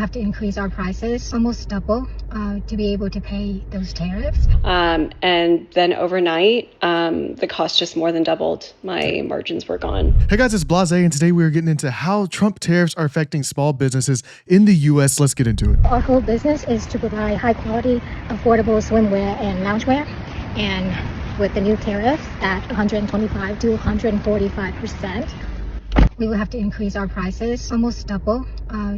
have to increase our prices almost double to be able to pay those tariffs. And then overnight, the cost just more than doubled. My margins were gone. Hey guys, it's Blahzaye, and today we're getting into how Trump tariffs are affecting small businesses in the US. Let's get into it. Our whole business is to provide high quality, affordable swimwear and loungewear. And with the new tariffs at 125 to 145%, we will have to increase our prices almost double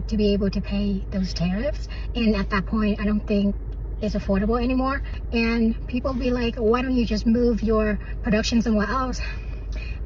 to be able to pay those tariffs. And at that point, I don't think it's affordable anymore. And people be like, why don't you just move your production somewhere else?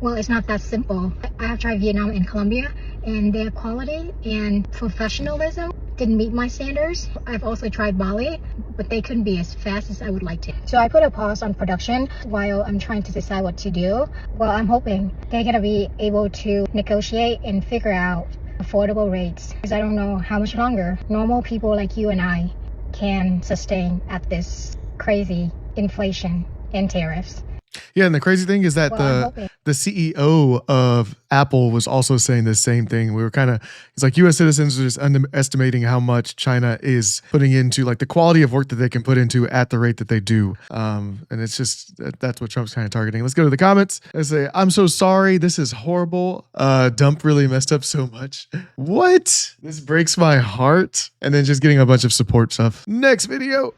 Well, it's not that simple. I have tried Vietnam and Colombia, and their quality and professionalism didn't meet my standards. I've also tried Bali, but they couldn't be as fast as I would like to. So I put a pause on production while I'm trying to decide what to do. Well, I'm hoping they're gonna be able to negotiate and figure out affordable rates, because I don't know how much longer normal people like you and I can sustain at this crazy inflation and tariffs. Yeah, and the crazy thing is that the CEO of Apple was also saying the same thing. We were it's like US citizens are just underestimating how much China is putting into like the quality of work that they can put into at the rate that they do. And it's just, that's what Trump's kind of targeting. Let's go to the comments and say, I'm so sorry. This is horrible. Dump really messed up so much. What? This breaks my heart. And then just getting a bunch of support stuff. Next video.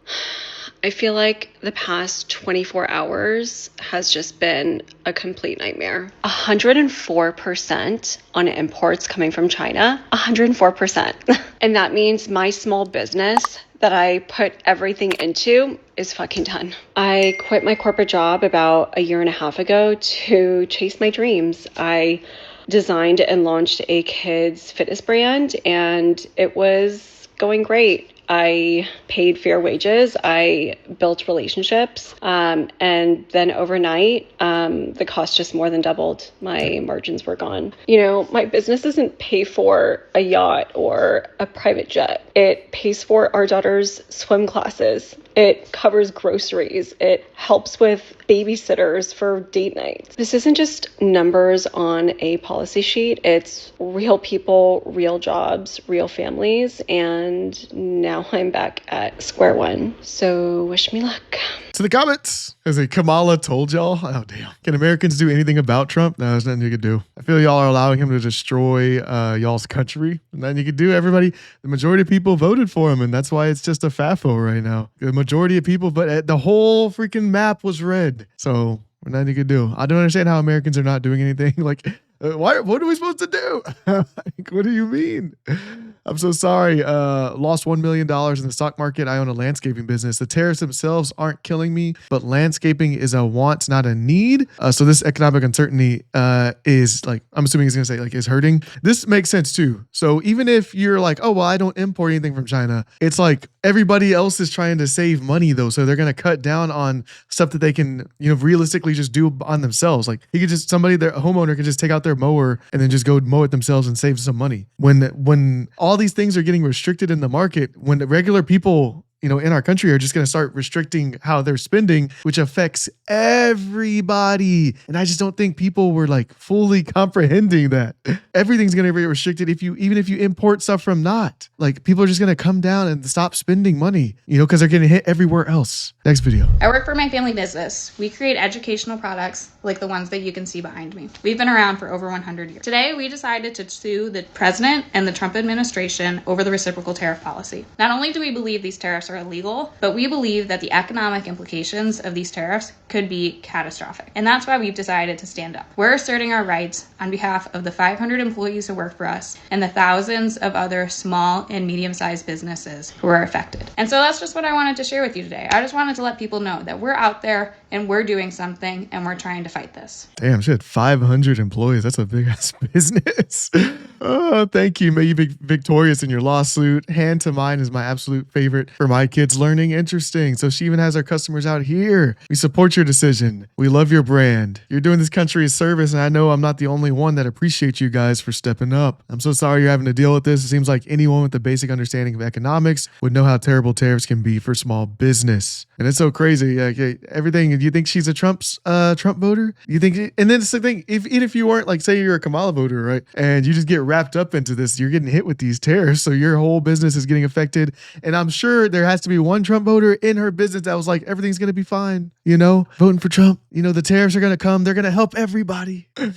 I feel like the past 24 hours has just been a complete nightmare. 104% on imports coming from China. 104%. And that means my small business that I put everything into is fucking done. I quit my corporate job about a year and a half ago to chase my dreams. I designed and launched a kids fitness brand, and it was going great. I paid fair wages, I built relationships, and then overnight, the cost just more than doubled. My margins were gone. You know, my business doesn't pay for a yacht or a private jet. It pays for our daughter's swim classes. It covers groceries. It helps with babysitters for date nights. This isn't just numbers on a policy sheet. It's real people, real jobs, real families, and now I'm back at square one. So wish me luck. To the comments, as a Kamala told y'all. Oh, damn. Can Americans do anything about Trump? No, there's nothing you can do. I feel y'all are allowing him to destroy y'all's country. Nothing you can do. Everybody, the majority of people voted for him, and that's why it's just a FAFO right now. The majority of people, but the whole freaking map was red. So nothing you can do. I don't understand how Americans are not doing anything. Like, what are we supposed to do? Like, what do you mean? I'm so sorry. Lost $1 million in the stock market. I own a landscaping business. The tariffs themselves aren't killing me, but landscaping is a want, not a need. So this economic uncertainty is like, I'm assuming he's going to say like is hurting. This makes sense too. So even if you're like, oh, well, I don't import anything from China. It's like everybody else is trying to save money though. So they're going to cut down on stuff that they can, realistically just do on themselves. Like their homeowner can just take out their mower and then just go mow it themselves and save some money. When all these things are getting restricted in the market, when the regular people in our country are just going to start restricting how they're spending, which affects everybody. And I just don't think people were like fully comprehending that everything's going to be restricted even if you import stuff from not. Like people are just going to come down and stop spending money, because they're getting hit everywhere else. Next video. I work for my family business. We create educational products like the ones that you can see behind me. We've been around for over 100 years. Today, we decided to sue the president and the Trump administration over the reciprocal tariff policy. Not only do we believe these tariffs are illegal, but we believe that the economic implications of these tariffs could be catastrophic. And that's why we've decided to stand up. We're asserting our rights on behalf of the 500 employees who work for us and the thousands of other small and medium-sized businesses who are affected. And so that's just what I wanted to share with you today. I just wanted to let people know that we're out there and we're doing something and we're trying to fight this. Damn, she had 500 employees. That's a big ass business. Oh, thank you. May you be victorious in your lawsuit. Hand to Mine is my absolute favorite for my My kids learning, interesting. So she even has our customers out here. We support your decision. We love your brand. You're doing this country a service, and I know I'm not the only one that appreciates you guys for stepping up. I'm so sorry you're having to deal with this. It seems like anyone with a basic understanding of economics would know how terrible tariffs can be for small business. And it's so crazy. Like everything. Do you think she's a Trump voter? You think? And then it's the thing. Even if you weren't, like, say you're a Kamala voter, right? And you just get wrapped up into this, you're getting hit with these tariffs, so your whole business is getting affected. And I'm sure there has to be one Trump voter in her business that was like, everything's gonna be fine. You know, voting for Trump. You know, the tariffs are gonna come. They're gonna help everybody. And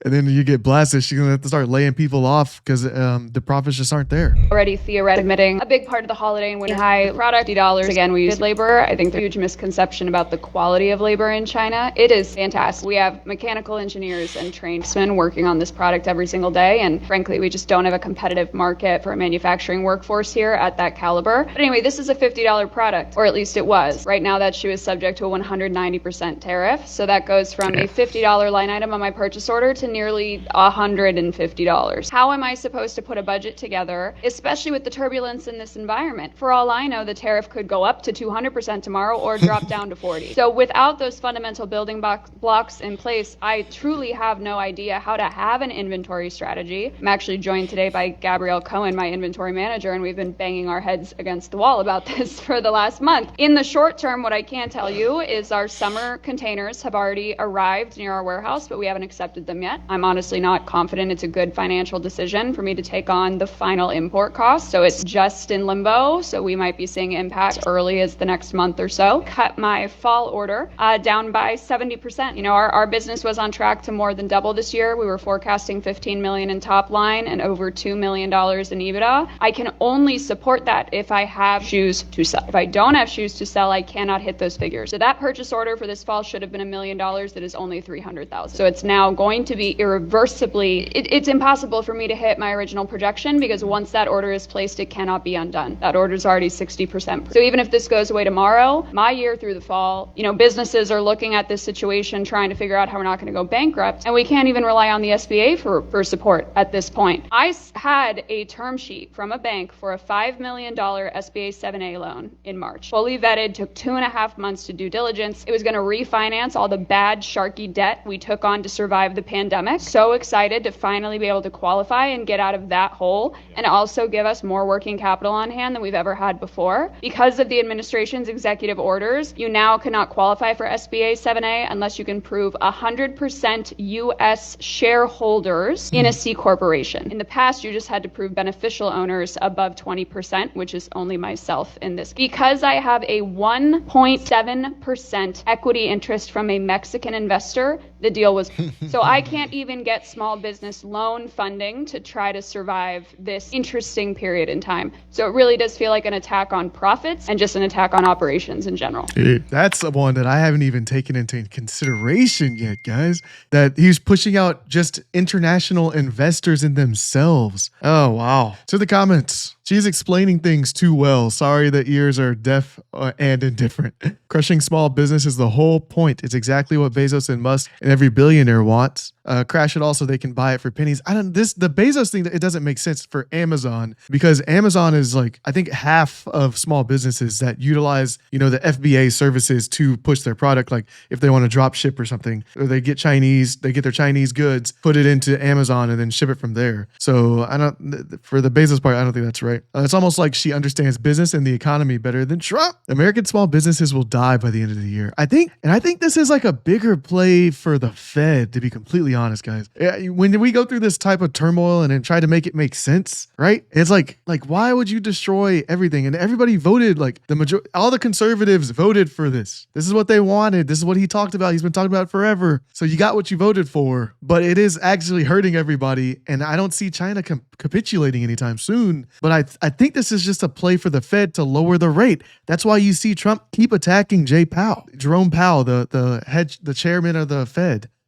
then you get blasted. She's gonna have to start laying people off because the profits just aren't there. Already theoretically admitting a big part of the holiday and when high product $50. Again, we use labor. I think there's a huge misconception about the quality of labor in China. It is fantastic. We have mechanical engineers and tradesmen working on this product every single day. And frankly, we just don't have a competitive market for a manufacturing workforce here at that caliber. But anyway, this is a $50 product, or at least it was. Right now, that shoe is subject to a 190% tariff. So that goes from a $50 line item on my purchase order to nearly $150. How am I supposed to put a budget together, especially with the turbulence in this environment? For all I know, the tariff could go up to 200% tomorrow or drop down to 40. So without those fundamental building blocks in place, I truly have no idea how to have an inventory strategy. I'm actually joined today by Gabrielle Cohen, my inventory manager, and we've been banging our heads against the wall about this for the last month. In the short term, what I can tell you is our summer containers have already arrived near our warehouse, but we haven't accepted them yet. I'm honestly not confident it's a good financial decision for me to take on the final import cost. So it's just in limbo. So we might be seeing impact early as the next month or so. Cut my fall order down by 70%. You know, our business was on track to more than double this year. We were forecasting 15 million in top line and over $2 million in EBITDA. I can only support that if I have shoes to sell. If I don't have shoes to sell, I cannot hit those figures. So that purchase order for this fall should have been $1 million. That is only 300,000. So it's now going to be irreversibly, it's impossible for me to hit my original projection because once that order is placed, it cannot be undone. That order is already 60%. So even if this goes away tomorrow, my year through the fall, you know, businesses are looking at this situation, trying to figure out how we're not going to go bankrupt. And we can't even rely on the SBA for support at this point. I had a term sheet from a bank for a $5 million SBA 7A loan in March. Fully vetted, took 2.5 months to due diligence. It was going to refinance all the bad, sharky debt we took on to survive the pandemic. So excited to finally be able to qualify and get out of that hole and also give us more working capital on hand than we've ever had before. Because of the administration's executive orders, you now cannot qualify for SBA 7A unless you can prove 100% U.S. shareholders in a C corporation. In the past, you just had to prove beneficial owners above 20%, which is only myself in this. Because I have a 1.7% equity interest from a Mexican investor, the deal was so I can't even get small business loan funding to try to survive this interesting period in time. So it really does feel like an attack on profits and just an attack on operations in general. That's the one that I haven't even taken into consideration yet, guys. That he's pushing out just international investors in themselves. Oh, wow. To the comments. She's explaining things too well. Sorry that ears are deaf and indifferent. Crushing small business is the whole point. It's exactly what Bezos and Musk and every billionaire wants. Crash it all so they can buy it for pennies. The Bezos thing, it doesn't make sense for Amazon because Amazon is like, I think half of small businesses that utilize, you know, the FBA services to push their product. Like if they want to drop ship or something, or they get their Chinese goods, put it into Amazon and then ship it from there. So for the Bezos part, I don't think that's right. It's almost like she understands business and the economy better than Trump. American small businesses will die by the end of the year. I think this is like a bigger play for the Fed, to be completely honest, guys. When we go through this type of turmoil and then try to make it make sense, right? It's like why would you destroy everything? And everybody voted, like all the conservatives voted for this. This is what they wanted. This is what he talked about. He's been talking about it forever. So you got what you voted for, but it is actually hurting everybody. And I don't see China capitulating anytime soon. But I think this is just a play for the Fed to lower the rate. That's why you see Trump keep attacking Jerome Powell, the chairman of the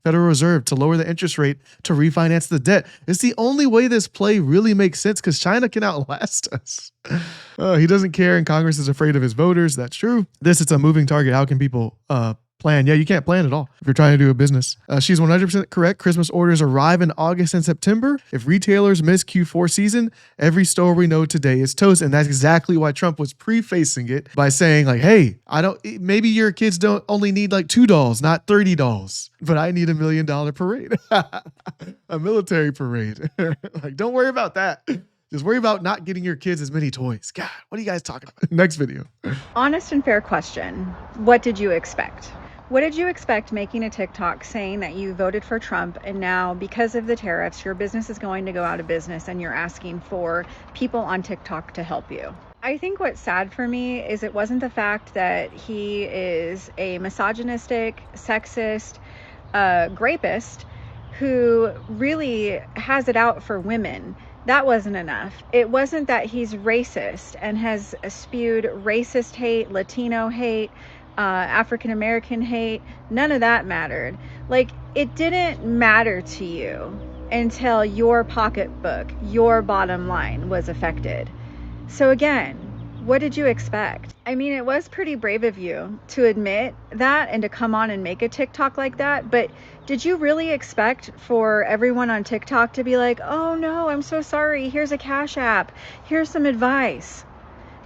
Federal Reserve, to lower the interest rate to refinance the debt. It's the only way this play really makes sense because China can outlast us. He doesn't care and Congress is afraid of his voters. That's true. It's a moving target. How can people plan. Yeah, you can't plan at all if you're trying to do a business. She's 100% correct. Christmas orders arrive in August and September. If retailers miss Q4 season, every store we know today is toast. And that's exactly why Trump was prefacing it by saying like, hey, maybe your kids don't only need like $2, not $30, but I need $1 million parade, a military parade. Like, don't worry about that. Just worry about not getting your kids as many toys. God, what are you guys talking about? Next video. Honest and fair question. What did you expect? What did you expect making a TikTok saying that you voted for Trump and now because of the tariffs, your business is going to go out of business and you're asking for people on TikTok to help you? I think what's sad for me is it wasn't the fact that he is a misogynistic, sexist, rapist who really has it out for women. That wasn't enough. It wasn't that he's racist and has spewed racist hate, Latino hate, African-American hate. None of that mattered. Like, it didn't matter to you until your pocketbook, your bottom line was affected. So again, what did you expect? I mean, it was pretty brave of you to admit that and to come on and make a TikTok like that, but did you really expect for everyone on TikTok to be like, oh no, I'm so sorry, here's a Cash App, here's some advice?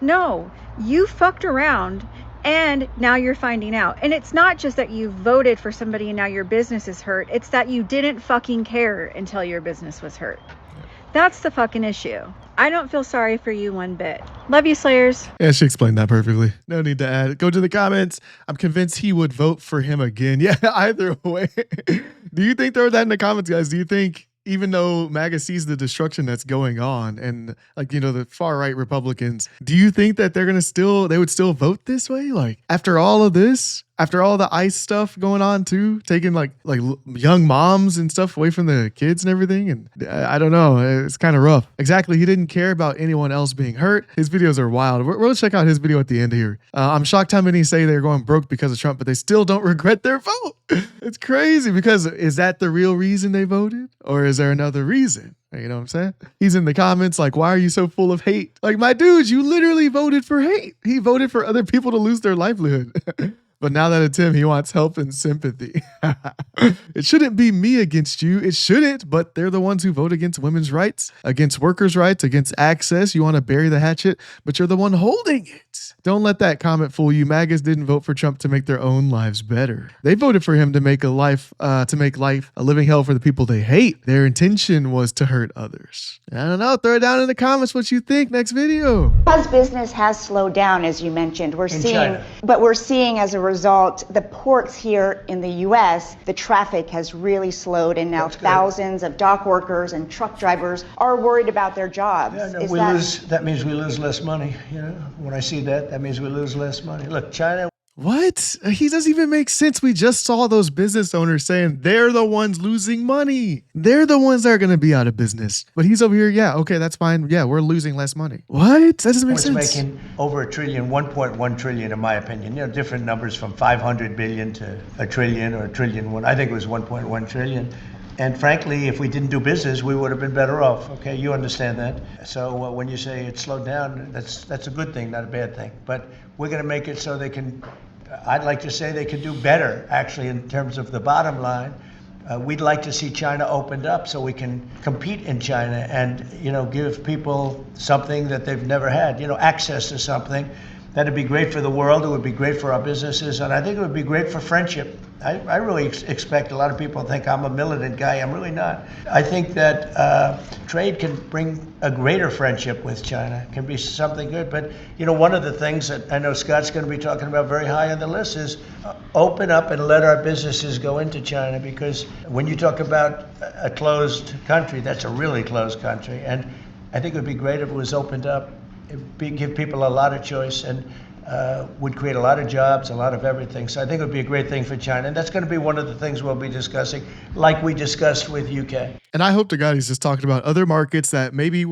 No, you fucked around and now you're finding out. And it's not just that you voted for somebody and now your business is hurt, it's that you didn't fucking care until your business was hurt. That's the fucking issue. I don't feel sorry for you one bit. Love you, Slayers. Yeah, she explained that perfectly. No need to add. Go to the comments. I'm convinced he would vote for him again. Yeah, either way. Do you think, throw that in the comments, guys, do you think even though MAGA sees the destruction that's going on and like, you know, the far right Republicans, do you think that they would still vote this way? Like after all of this, after all the ICE stuff going on too, taking like young moms and stuff away from the kids and everything. And I don't know, it's kind of rough. Exactly. He didn't care about anyone else being hurt. His videos are wild. We'll check out his video at the end here. I'm shocked how many say they're going broke because of Trump, but they still don't regret their vote. It's crazy because is that the real reason they voted? Or is there another reason? You know what I'm saying? He's in the comments like, why are you so full of hate? Like, my dude, you literally voted for hate. He voted for other people to lose their livelihood. But now that it's him, he wants help and sympathy. It shouldn't be me against you. It shouldn't, but they're the ones who vote against women's rights, against workers' rights, against access. You want to bury the hatchet, but you're the one holding it. Don't let that comment fool you. MAGAs didn't vote for Trump to make their own lives better. They voted for him to make life a living hell for the people they hate. Their intention was to hurt others. I don't know. Throw it down in the comments what you think. Next video. Because business has slowed down, as you mentioned, we're seeing as a result, the ports here in the U.S., the traffic has really slowed, and now thousands of dock workers and truck drivers are worried about their jobs. Yeah, no, that means we lose less money. You know, when I see that means we lose less money. Look, China. What? He doesn't even make sense. We just saw those business owners saying they're the ones losing money. They're the ones that are going to be out of business. But he's over here, yeah, okay, that's fine. Yeah, we're losing less money. What? That doesn't make sense. It's making over $1 trillion, 1.1 trillion in my opinion. You know, different numbers from 500 billion to $1 trillion or $1 trillion. I think it was 1.1 trillion. And frankly, if we didn't do business, we would have been better off. Okay, you understand that. So when you say it slowed down, that's a good thing, not a bad thing. But we're going to make it so they can, I'd like to say they can do better, actually, in terms of the bottom line. We'd like to see China opened up so we can compete in China and, you know, give people something that they've never had, you know, access to something. That'd be great for the world. It would be great for our businesses. And I think it would be great for friendship. I really expect a lot of people think I'm a militant guy. I'm really not. I think that trade can bring a greater friendship with China. It can be something good. But, you know, one of the things that I know Scott's going to be talking about very high on the list is open up and let our businesses go into China. Because when you talk about a closed country, that's a really closed country. And I think it would be great if it was opened up. Give people a lot of choice and would create a lot of jobs, a lot of everything. So I think it would be a great thing for China. And that's going to be one of the things we'll be discussing, like we discussed with UK. And I hope to God he's just talking about other markets that maybe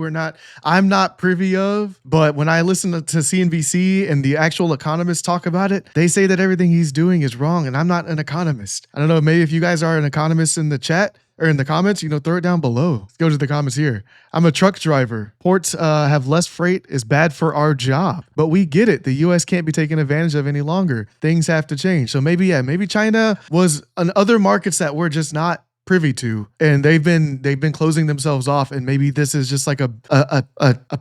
I'm not privy of. But when I listen to CNBC and the actual economists talk about it, they say that everything he's doing is wrong. And I'm not an economist. I don't know, maybe if you guys are an economist in the chat, or in the comments, throw it down below. Let's go to the comments here. I'm a truck driver. Ports have less freight is bad for our job, but we get it. The U.S. can't be taken advantage of any longer. Things have to change. So maybe China was on other markets that we're just not privy to, and they've been closing themselves off, and maybe this is just like a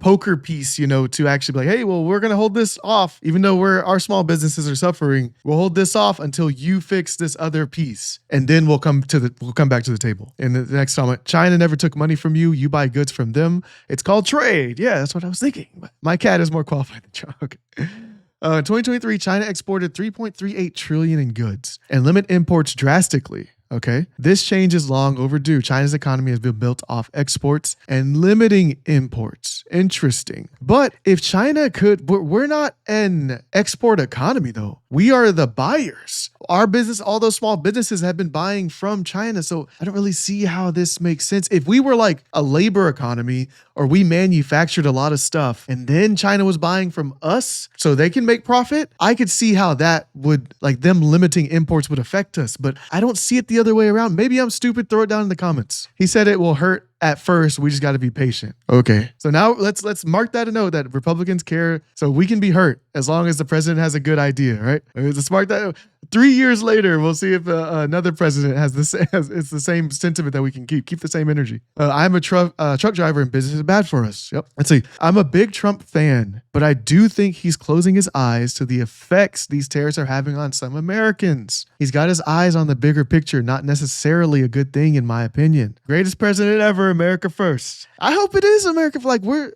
poker piece, to actually be like, hey, well, we're gonna hold this off, even though our small businesses are suffering. We'll hold this off until you fix this other piece, and then we'll come back to the table. In the next comment, China never took money from you. You buy goods from them. It's called trade. Yeah, that's what I was thinking. My cat is more qualified than John. Okay. In 2023, China exported 3.38 trillion in goods and limit imports drastically. Okay. This change is long overdue. China's economy has been built off exports and limiting imports. Interesting. But if China we're not an export economy though. We are the buyers. Our business, all those small businesses have been buying from China. So I don't really see how this makes sense. If we were like a labor economy or we manufactured a lot of stuff and then China was buying from us so they can make profit, I could see how that would, like them limiting imports would affect us. But I don't see it the other way around. Maybe I'm stupid. Throw it down in the comments. He said it will hurt at first. We just got to be patient. Okay. So now let's mark that a note that Republicans care. So we can be hurt as long as the president has a good idea, right? Let's mark that. 3 years later, we'll see if another president it's the same sentiment that we can keep the same energy. I'm a truck driver and business is bad for us. Yep. Let's see. I'm a big Trump fan, but I do think he's closing his eyes to the effects these tariffs are having on some Americans. He's got his eyes on the bigger picture, not necessarily a good thing in my opinion. Greatest president ever, America first. I hope it is America.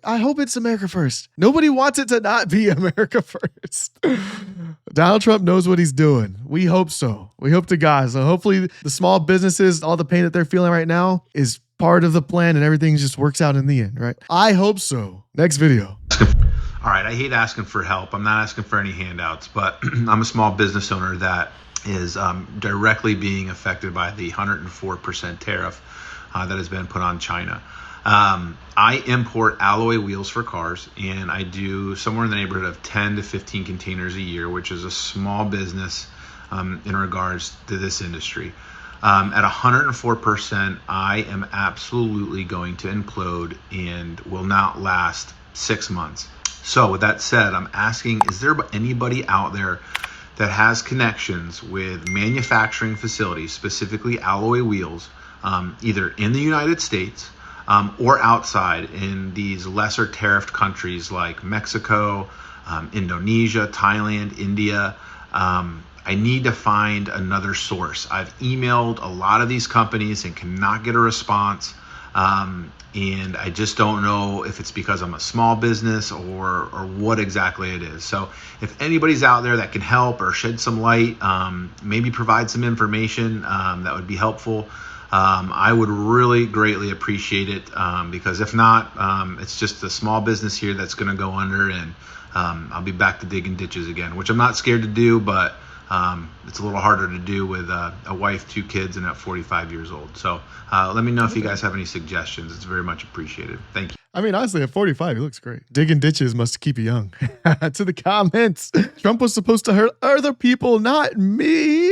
I hope it's America first. Nobody wants it to not be America first. Donald Trump knows what he's doing. We hope so. We hope to God. So hopefully the small businesses, all the pain that they're feeling right now is part of the plan and everything just works out in the end, right? I hope so. Next video. All right, I hate asking for help. I'm not asking for any handouts, but I'm a small business owner that is directly being affected by the 104% tariff that has been put on China. I import alloy wheels for cars, and I do somewhere in the neighborhood of 10 to 15 containers a year, which is a small business in regards to this industry. At 104%, I am absolutely going to implode and will not last 6 months. So with that said, I'm asking, is there anybody out there that has connections with manufacturing facilities, specifically alloy wheels, either in the United States or outside in these lesser tariffed countries like Mexico, Indonesia, Thailand, India? I need to find another source. I've emailed a lot of these companies and cannot get a response. And I just don't know if it's because I'm a small business or what exactly it is. So if anybody's out there that can help or shed some light, maybe provide some information that would be helpful, I would really greatly appreciate it, because if not, it's just a small business here that's going to go under, and I'll be back to digging ditches again, which I'm not scared to do, but it's a little harder to do with a wife, 2 kids, and at 45 years old. So let me know if you guys have any suggestions. It's very much appreciated. Thank you. I mean, honestly, at 45, he looks great. Digging ditches must keep you young. To the comments. Trump was supposed to hurt other people, not me.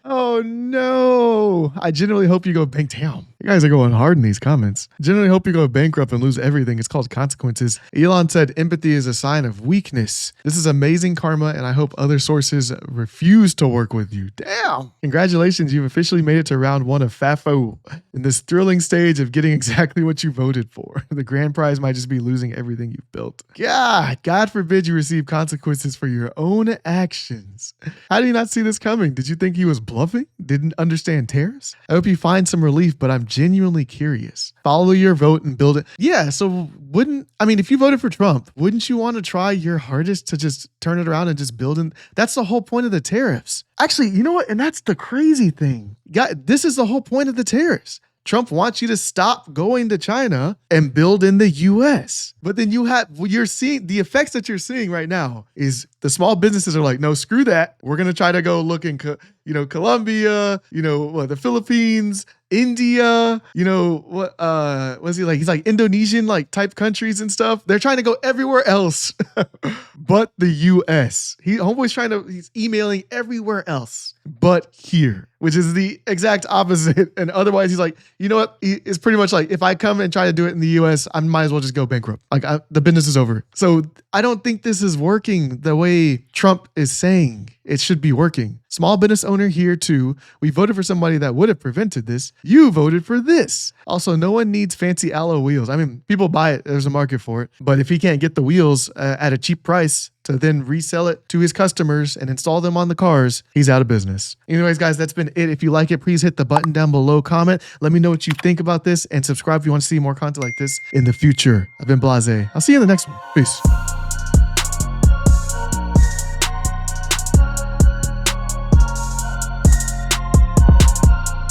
Oh, no. I genuinely hope you go damn. You guys are going hard in these comments. Generally hope you go bankrupt and lose everything. It's called consequences. Elon said empathy is a sign of weakness. This is amazing karma, and I hope other sources refuse to work with you. Damn. Congratulations, you've officially made it to round 1 of FAFO in this thrilling stage of getting exactly what you voted for. The grand prize might just be losing everything you've built. God forbid you receive consequences for your own actions. How do you not see this coming? Did you think he was bluffing? Didn't understand tariffs? I hope you find some relief, but I'm genuinely curious. Follow your vote and build it. Yeah, so if you voted for Trump, wouldn't you want to try your hardest to just turn it around and just build in? That's the whole point of the tariffs. Actually, you know what? And that's the crazy thing. This is the whole point of the tariffs. Trump wants you to stop going to China and build in the US. But then you're seeing the effects that you're seeing right now is the small businesses are like, no, screw that. We're going to try to go look and Colombia, the Philippines, India, what was he like? He's like Indonesian like type countries and stuff. They're trying to go everywhere else but the US. He's emailing everywhere else but here, which is the exact opposite. And otherwise he's like, you know what? It's pretty much like, if I come and try to do it in the US, I might as well just go bankrupt. Like the business is over. So I don't think this is working the way Trump is saying it should be working. Small business owner here too. We voted for somebody that would have prevented this. You voted for this. Also, no one needs fancy alloy wheels. I mean, people buy it. There's a market for it. But if he can't get the wheels at a cheap price to then resell it to his customers and install them on the cars, he's out of business. Anyways, guys, that's been it. If you like it, please hit the button down below, comment. Let me know what you think about this, and subscribe if you want to see more content like this in the future. I've been Blahzaye. I'll see you in the next one. Peace.